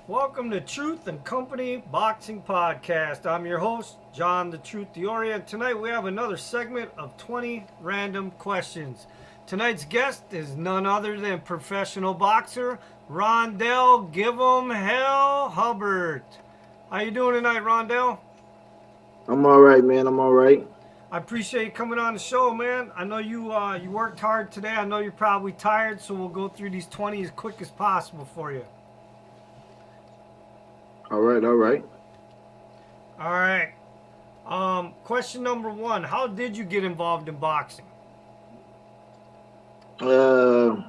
Welcome to Truth and Company Boxing Podcast. I'm your host, John the Truth Diori, and tonight we have another segment of 20 random questions. Tonight's guest is none other than professional boxer Rondale Give 'em Hell Hubbert. How you doing tonight, Rondale? I'm all right, man. I'm all right. I appreciate you coming on the show, man. I know you worked hard today. I know you're probably tired, so we'll go through these 20 as quick as possible for you. All right, all right. All right. Question number one. How did you get involved in boxing? Uh,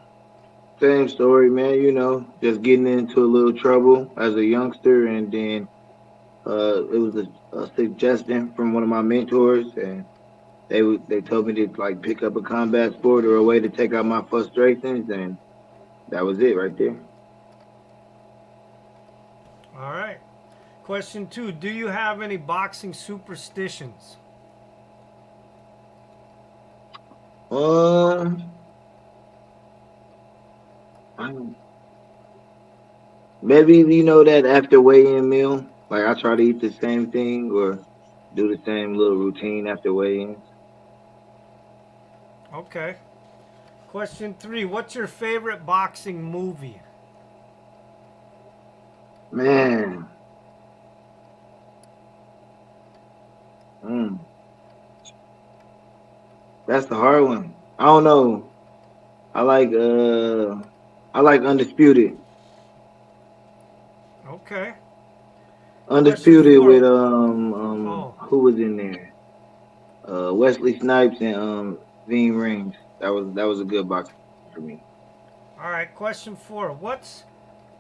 Same story, man. Just getting into a little trouble as a youngster, and then it was a suggestion from one of my mentors, and they told me to like pick up a combat sport or a way to take out my frustrations, and that was it right there. All right. Question two. Do you have any boxing superstitions? Um, I- Maybe that after weigh-in meal, like I try to eat the same thing or do the same little routine after weigh-ins. Okay. Question three. What's your favorite boxing movie? Man, mm, that's the hard one. I don't know. I like uh I like Undisputed. Okay. Question Undisputed with four. Oh. who was in there? Wesley Snipes and Veen Rings. That was a good boxing for me. All right. Question four. What's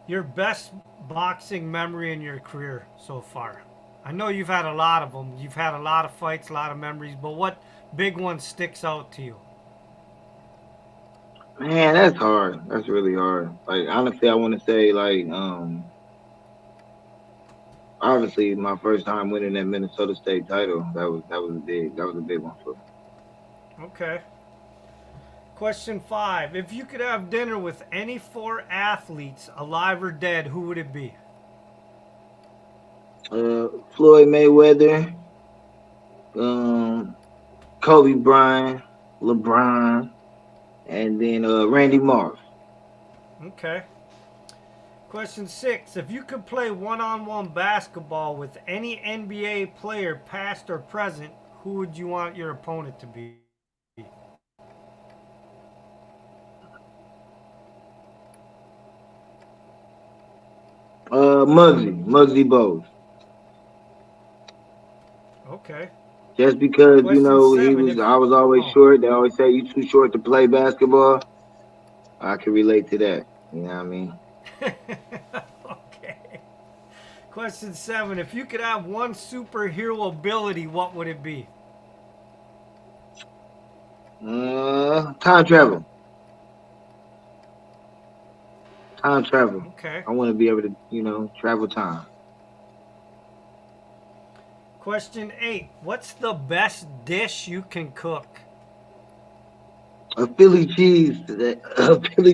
your best boxing memory in your career so far? I know you've had a lot of them. You've had a lot of fights, a lot of memories, but what big one sticks out to you? Man, that's hard. That's really hard. Like honestly, I want to say like obviously my first time winning that Minnesota State title. That was a big one for me. Okay. Question five. If you could have dinner with any four athletes, alive or dead, who would it be? Floyd Mayweather, um, Kobe Bryant, LeBron, and then Randy Moss. Okay. Question six. If you could play one-on-one basketball with any NBA player, past or present, who would you want your opponent to be? Muggsy Bogues. Okay. Just because Question seven. I was always Oh, short. They always say you too short to play basketball. I can relate to that. You know what I mean? okay. Question seven. If you could have one superhero ability, what would it be? Time travel. Time travel. Okay. I want to be able to, travel time. Question eight. What's the best dish you can cook? A Philly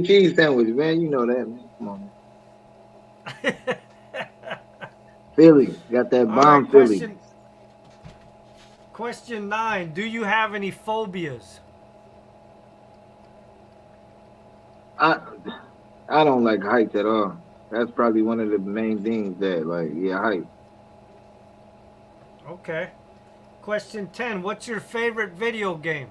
cheese sandwich, man. You know that, man. Come on, man. Philly got that All right. bomb Philly. Question nine. Do you have any phobias? I I don't like heights at all. That's probably one of the main things that, like, yeah, height. Okay. Question 10. What's your favorite video game?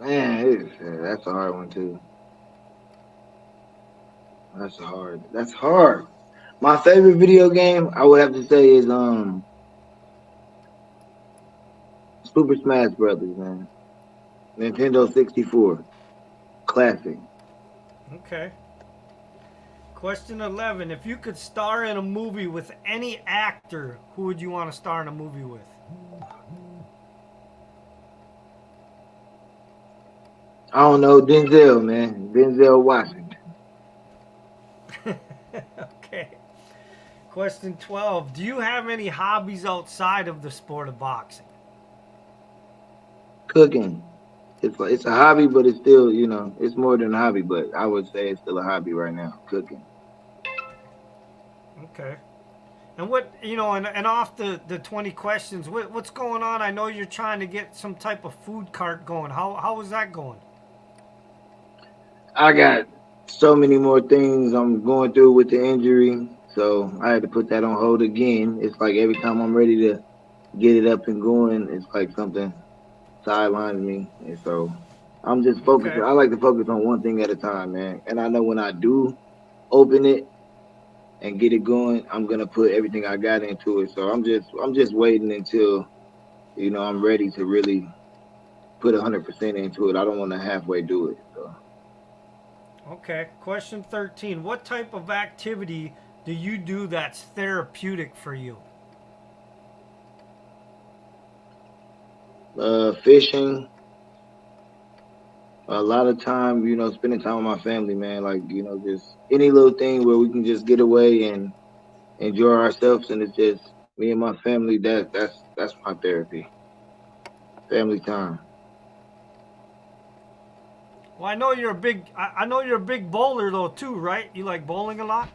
Man, that's a hard one too. That's hard. My favorite video game, I would have to say, is Super Smash Brothers, man. Nintendo 64, classic. Okay. Question 11. If you could star in a movie with any actor, who would you want to star in a movie with? I don't know, Denzel, man. Denzel Washington. Okay. Question 12. Do you have any hobbies outside of the sport of boxing? Cooking. It's a hobby, but it's still, it's more than a hobby, but I would say it's still a hobby right now. Cooking. Okay. And and off the 20 questions, what's going on? I know you're trying to get some type of food cart going. How is that going? I got so many more things I'm going through with the injury, so I had to put that on hold again. It's like every time I'm ready to get it up and going, it's like something sidelines me, and so I'm just focusing. Okay. I like to focus on one thing at a time, man. And I know when I do open it and get it going, I'm gonna put everything I got into it. So I'm just waiting until I'm ready to really put 100% into it. I don't want to halfway do it. So Okay. Question 13. What type of activity do you do that's therapeutic for you? fishing, a lot of time, spending time with my family, man. Like just any little thing where we can just get away and enjoy ourselves, and it's just me and my family. That's my therapy. Family time. Well, I know you're a big bowler though too, right? You like bowling a lot?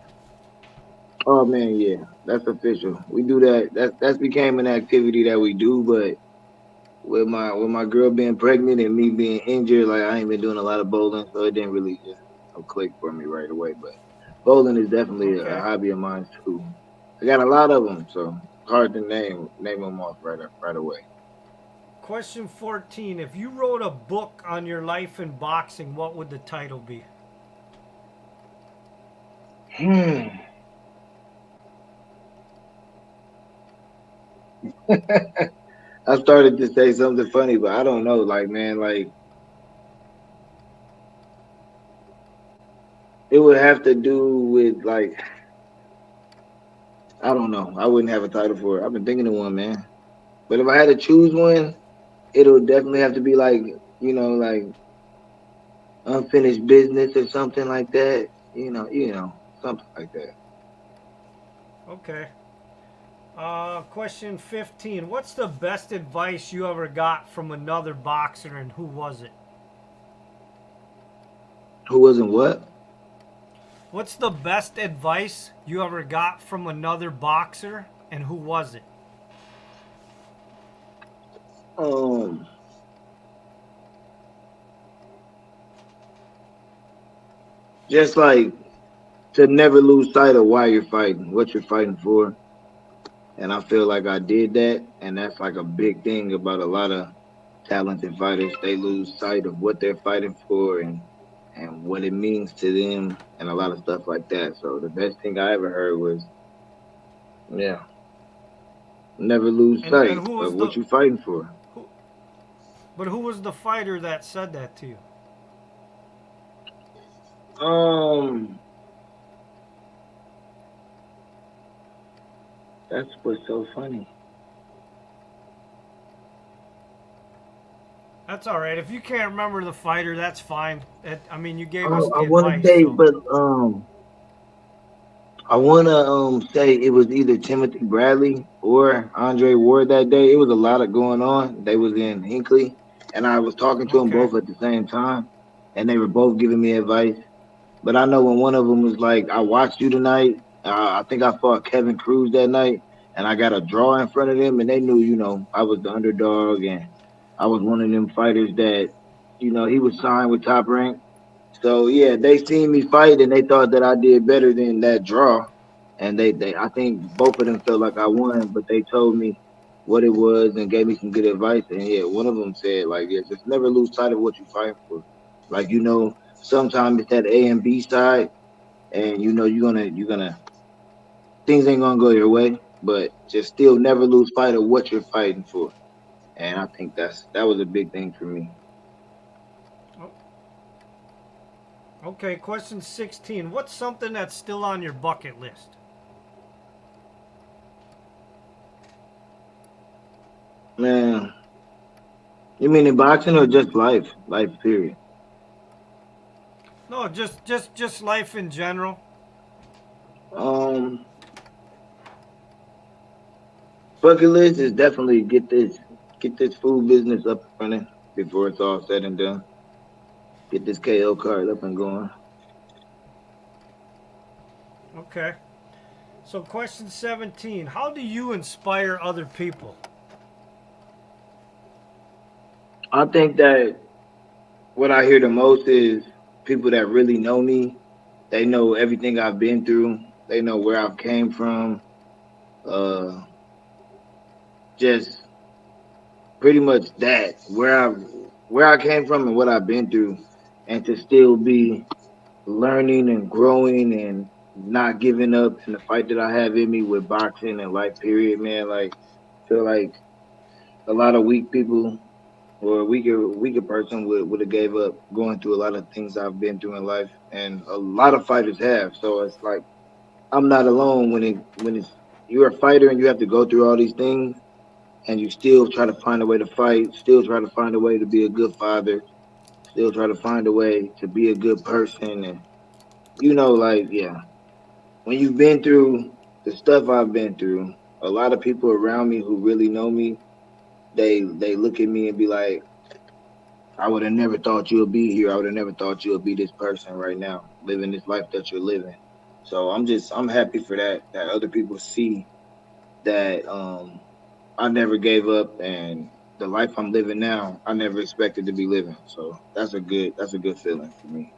Oh man, yeah, that's official. We do that. That's became an activity that we do, but with my girl being pregnant and me being injured, like I ain't been doing a lot of bowling, so it didn't really just click for me right away. But bowling is definitely a Okay. hobby of mine too. I got a lot of them, so it's hard to name them off right away. Question 14. If you wrote a book on your life in boxing, what would the title be? Hmm. I started to say something funny, but I don't know. Like man, like it would have to do with like I don't know. I wouldn't have a title for it. I've been thinking of one, man. But if I had to choose one, it'll definitely have to be like like unfinished business or something like that. Something like that. Okay. Question 15. What's the best advice you ever got from another boxer and who was it? Who wasn't what? What's the best advice you ever got from another boxer and who was it? Um, just like to never lose sight of why you're fighting, what you're fighting for. And I feel like I did that, and that's like a big thing about a lot of talented fighters. They lose sight of what they're fighting for and what it means to them, and a lot of stuff like that. So the best thing I ever heard was, yeah, never lose And sight who of was what you're fighting for. who, who was the fighter that said that to you? Um, that's what's so funny. That's all right. If you can't remember the fighter, that's fine. I mean, you gave us I the want to advice, say, so but I want to say it was either Timothy Bradley or Andre Ward that day. It was a lot of going on. They was in Hinkley, and I was talking to them okay. both at the same time, and they were both giving me advice. But I know when one of them was like, "I watched you tonight. I think I fought Kevin Cruz that night, and I got a draw in front of them, and they knew, I was the underdog, and I was one of them fighters that, he was signed with Top Rank. So yeah, they seen me fight, and they thought that I did better than that draw, and they I think both of them felt like I won, but they told me what it was and gave me some good advice. And yeah, one of them said like, yeah, just never lose sight of what you're fighting for. Like sometimes it's that A and B side, and you're gonna things ain't gonna go your way, but just still never lose sight of what you're fighting for. And I think that was a big thing for me. Oh, Okay, question 16. What's something that's still on your bucket list? Man, you mean in boxing or just life? Life period. No, just life in general. Um, Bucket list is definitely get this food business up and running before it's all said and done. Get this KO card up and going. Okay. So question 17. How do you inspire other people? I think that what I hear the most is people that really know me. They know everything I've been through. They know where I've came from. Uh, just pretty much that where I came from and what I've been through, and to still be learning and growing and not giving up in the fight that I have in me with boxing and life period, man. Like feel like a lot of weak people or a weaker person would have gave up going through a lot of things I've been through in life, and a lot of fighters have. So it's like I'm not alone when it's you're a fighter and you have to go through all these things, and you still try to find a way to fight, still try to find a way to be a good father, still try to find a way to be a good person, and like yeah, when you've been through the stuff I've been through, a lot of people around me who really know me, they look at me and be like, I would have never thought you would be here. I would have never thought you would be this person right now, living this life that you're living. So I'm happy for that other people see that I never gave up, and the life I'm living now, I never expected to be living. So that's a good feeling for me.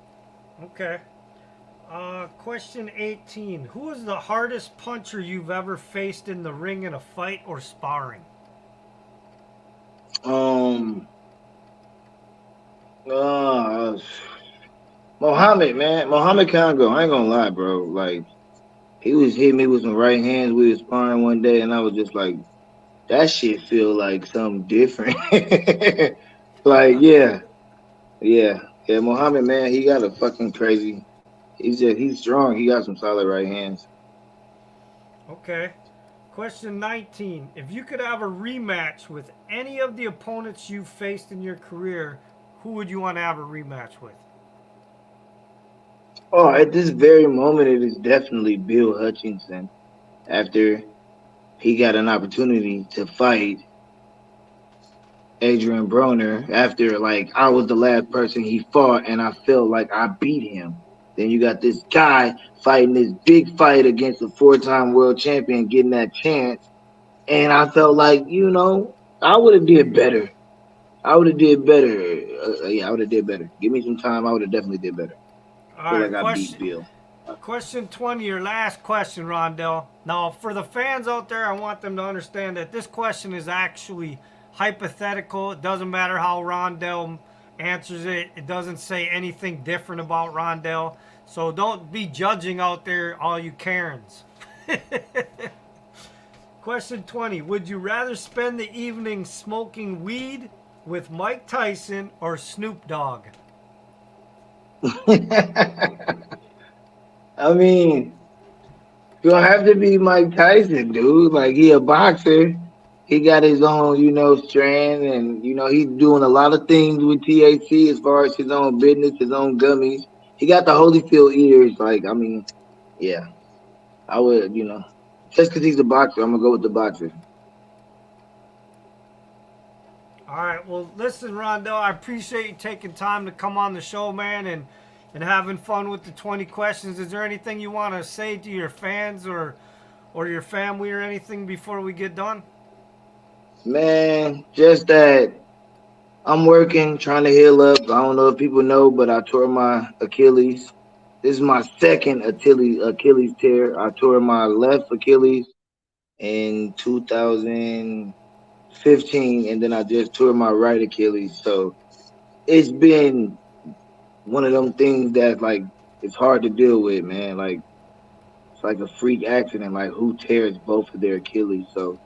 Okay. Question 18. Who is the hardest puncher you've ever faced in the ring in a fight or sparring? Um uh Mohammed, man. Mohammed Congo. I ain't gonna lie, bro. Like he was hitting me with some right hands. We was sparring one day, and I was just like, that shit feel like something different. Like, yeah. Mohammed, man, he got a fucking crazy. He's strong. He got some solid right hands. Okay. Question 19. If you could have a rematch with any of the opponents you've faced in your career, who would you want to have a rematch with? Oh, at this very moment, it is definitely Bill Hutchinson. After he got an opportunity to fight Adrian Broner, after like I was the last person he fought, and I felt like I beat him. Then you got this guy fighting this big fight against a four-time world champion, getting that chance, and I felt like I would have did better. I would have did better. Yeah, I would have did better. Give me some time. I would have definitely did better. All Feel right, like I beat Bill. question 20, your last question, Rondell. Now, for the fans out there, I want them to understand that this question is actually hypothetical. It doesn't matter how Rondell answers it, it doesn't say anything different about Rondell. So don't be judging out there, all you Karens. Question 20. Would you rather spend the evening smoking weed with Mike Tyson or Snoop Dogg? I mean, gonna have to be Mike Tyson, dude. Like he a boxer. He got his own, strand, and he's doing a lot of things with THC as far as his own business, his own gummies. He got the Holyfield ears. Like, I mean, yeah, I would, just because he's a boxer, I'm gonna go with the boxer. All right. Well, listen, Rondell, I appreciate you taking time to come on the show, man, and having fun with the 20 questions. Is there anything you want to say to your fans or your family or anything before we get done? Man, just that I'm working, trying to heal up. I don't know if people know, but I tore my Achilles. This is my second Achilles tear. I tore my left Achilles in 2015, and then I just tore my right Achilles. So it's been one of them things that like it's hard to deal with, man. Like it's like a freak accident. Like who tears both of their Achilles? So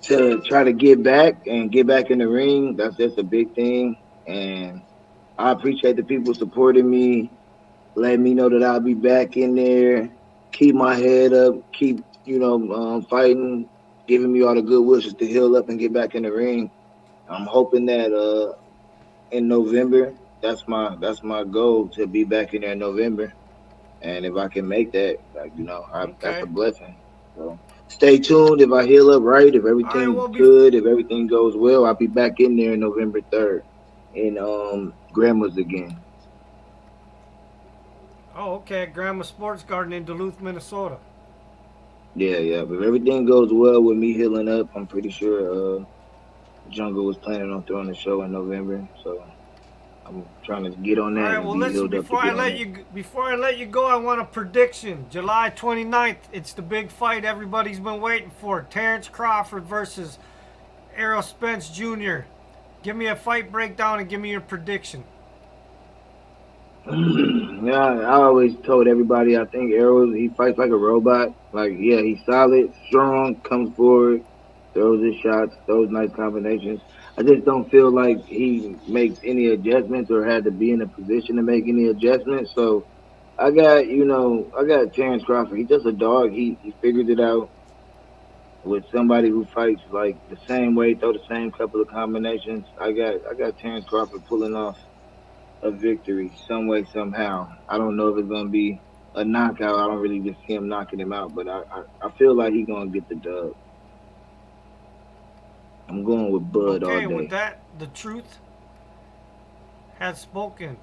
to try to get back and get back in the ring, that's just a big thing. And I appreciate the people supporting me. let me know that I'll be back in there. Keep my head up. Keep fighting, giving me all the good wishes to heal up and get back in the ring. I'm hoping that in November, that's my goal to be back in there in November. And if I can make that, like, that's a Okay. blessing. So stay tuned. If I heal up right, if All right. everything's Well, good, if everything goes well, I'll be back in there November 3rd in Grandma's again. oh, okay. At Grandma Sports Garden in Duluth, Minnesota. Yeah, yeah. But if everything goes well with me healing up, I'm pretty sure Jungle was planning on throwing the show in November. So I'm trying to get on All that right. and Well, be listen. healed up to get on that. Before I let you go, I want a prediction. July 29th. It's the big fight everybody's been waiting for. Terrence Crawford versus Errol Spence Jr. Give me a fight breakdown and give me your prediction. Yeah, I always told everybody I think Arrows he fights like a robot. Like, yeah, he's solid, strong, comes forward, throws his shots, throws nice combinations. I just don't feel like he makes any adjustments or had to be in a position to make any adjustments. So I got Terrence Crawford. He's just a dog. He figured it out with somebody who fights like the same way, throw the same couple of combinations. I got Terrence Crawford pulling off a victory some way somehow. I don't know if it's gonna be a knockout. I don't really just see him knocking him out, but I feel like he's gonna get the dub. I'm going with Bud all Okay. With day. that, the truth has spoken.